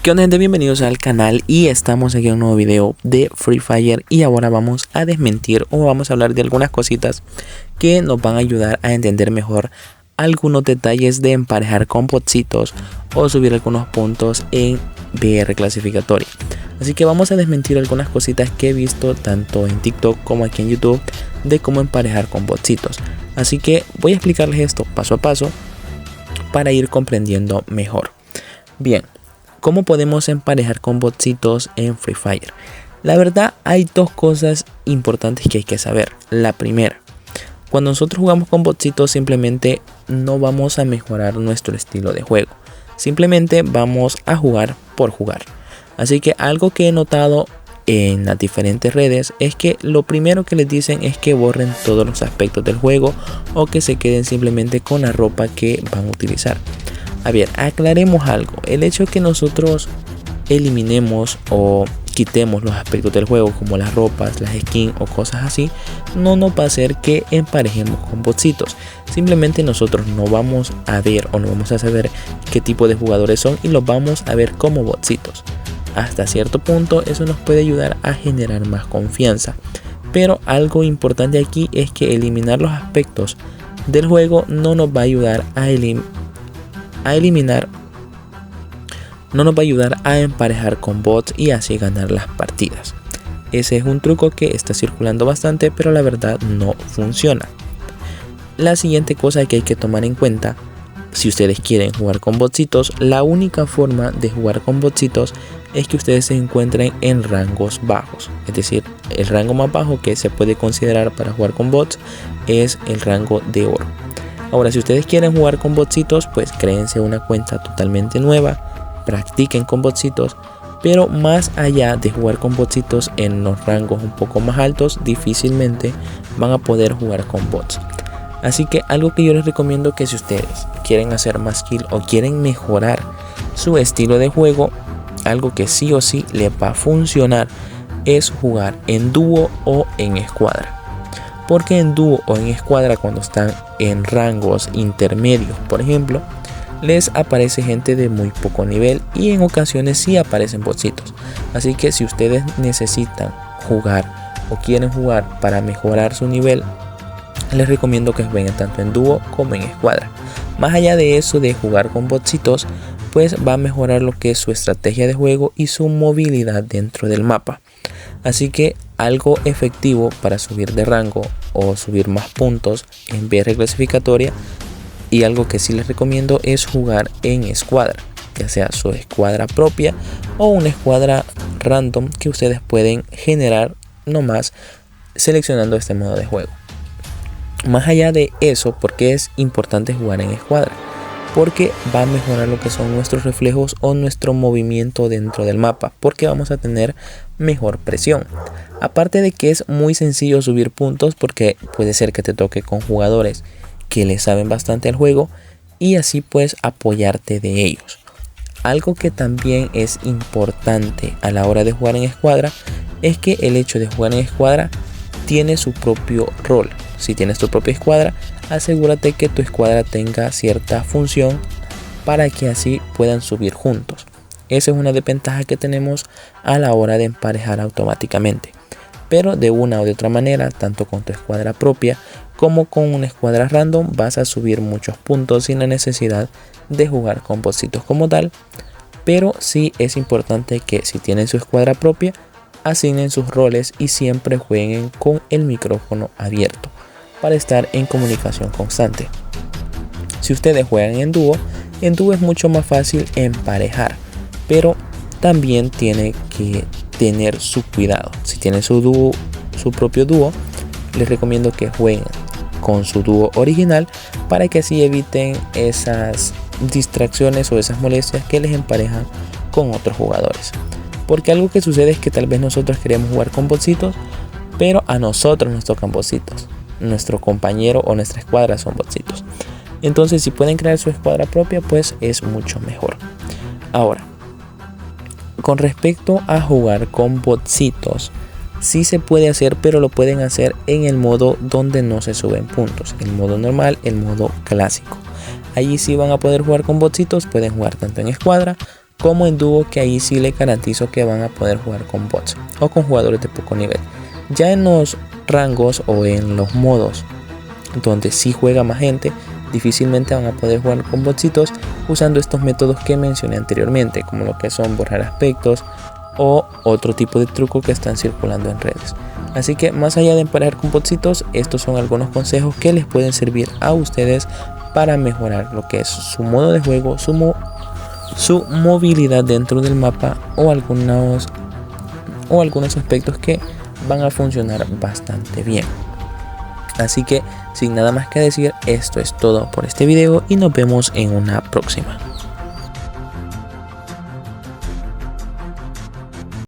¿Qué onda, gente? Bienvenidos al canal y estamos aquí en un nuevo video de Free Fire. Y ahora vamos a desmentir o vamos a hablar de algunas cositas que nos van a ayudar a entender mejor algunos detalles de emparejar con botsitos o subir algunos puntos en VR clasificatoria. Así que vamos a desmentir algunas cositas que he visto tanto en TikTok como aquí en YouTube de cómo emparejar con botsitos. Así que voy a explicarles esto paso a paso para ir comprendiendo mejor. Bien, ¿cómo podemos emparejar con botsitos en Free Fire? La verdad, hay dos cosas importantes que hay que saber. La primera, cuando nosotros jugamos con botsitos simplemente no vamos a mejorar nuestro estilo de juego. Simplemente vamos a jugar por jugar. Así que algo que he notado en las diferentes redes es que lo primero que les dicen es que borren todos los aspectos del juego o que se queden simplemente con la ropa que van a utilizar. A ver, aclaremos algo. El hecho de que nosotros eliminemos o quitemos los aspectos del juego como las ropas, las skins o cosas así, no nos va a hacer que emparejemos con botsitos. Simplemente nosotros no vamos a ver o no vamos a saber qué tipo de jugadores son y los vamos a ver como botsitos. Hasta cierto punto eso nos puede ayudar a generar más confianza. Pero algo importante aquí es que eliminar los aspectos del juego no nos va a ayudar a no nos va a ayudar a emparejar con bots y así ganar las partidas. Ese es un truco que está circulando bastante, pero la verdad no funciona. La siguiente cosa que hay que tomar en cuenta, si ustedes quieren jugar con botsitos, la única forma de jugar con botsitos es que ustedes se encuentren en rangos bajos. Es decir, el rango más bajo que se puede considerar para jugar con bots es el rango de oro. Ahora, si ustedes quieren jugar con botsitos, pues créense una cuenta totalmente nueva, practiquen con botsitos, pero más allá de jugar con botsitos en los rangos un poco más altos, difícilmente van a poder jugar con bots. Así que algo que yo les recomiendo que si ustedes quieren hacer más kill o quieren mejorar su estilo de juego, algo que sí o sí les va a funcionar es jugar en dúo o en escuadra. Porque en dúo o en escuadra, cuando están en rangos intermedios, por ejemplo, les aparece gente de muy poco nivel y en ocasiones sí aparecen botsitos. Así que si ustedes necesitan jugar o quieren jugar para mejorar su nivel, les recomiendo que jueguen tanto en dúo como en escuadra. Más allá de eso de jugar con botsitos, pues va a mejorar lo que es su estrategia de juego y su movilidad dentro del mapa. Así que algo efectivo para subir de rango o subir más puntos en VR clasificatoria, y algo que sí les recomiendo, es jugar en escuadra, ya sea su escuadra propia o una escuadra random que ustedes pueden generar nomás seleccionando este modo de juego. Más allá de eso, ¿por qué es importante jugar en escuadra? Porque va a mejorar lo que son nuestros reflejos o nuestro movimiento dentro del mapa, porque vamos a tener mejor presión. Aparte de que es muy sencillo subir puntos, porque puede ser que te toque con jugadores que le saben bastante al juego y así puedes apoyarte de ellos. Algo que también es importante a la hora de jugar en escuadra es que el hecho de jugar en escuadra tiene su propio rol. Si tienes tu propia escuadra, asegúrate que tu escuadra tenga cierta función para que así puedan subir juntos. Esa es una desventaja que tenemos a la hora de emparejar automáticamente. Pero de una o de otra manera, tanto con tu escuadra propia como con una escuadra random, vas a subir muchos puntos sin la necesidad de jugar con botsitos como tal. Pero sí es importante que si tienen su escuadra propia, asignen sus roles y siempre jueguen con el micrófono abierto para estar en comunicación constante. Si ustedes juegan en dúo es mucho más fácil emparejar, pero también tiene que tener su cuidado. Si tienen su propio dúo, les recomiendo que jueguen con su dúo original para que así eviten esas distracciones o esas molestias que les emparejan con otros jugadores. Porque algo que sucede es que tal vez nosotros queremos jugar con botsitos, pero a nosotros nos tocan botsitos. Nuestro compañero o nuestra escuadra son botsitos. Entonces, si pueden crear su escuadra propia, pues es mucho mejor. Ahora, con respecto a jugar con botsitos, sí se puede hacer, pero lo pueden hacer en el modo donde no se suben puntos, el modo normal, el modo clásico. Allí sí van a poder jugar con botsitos, pueden jugar tanto en escuadra como en dúo, que ahí sí les garantizo que van a poder jugar con bots o con jugadores de poco nivel. Ya en los rangos o en los modos donde sí juega más gente, difícilmente van a poder jugar con botsitos usando estos métodos que mencioné anteriormente, como lo que son borrar aspectos o otro tipo de truco que están circulando en redes. Así que más allá de emparejar con botsitos, estos son algunos consejos que les pueden servir a ustedes para mejorar lo que es su modo de juego, su movilidad dentro del mapa o algunos aspectos que van a funcionar bastante bien. Así que sin nada más que decir, esto es todo por este video y nos vemos en una próxima.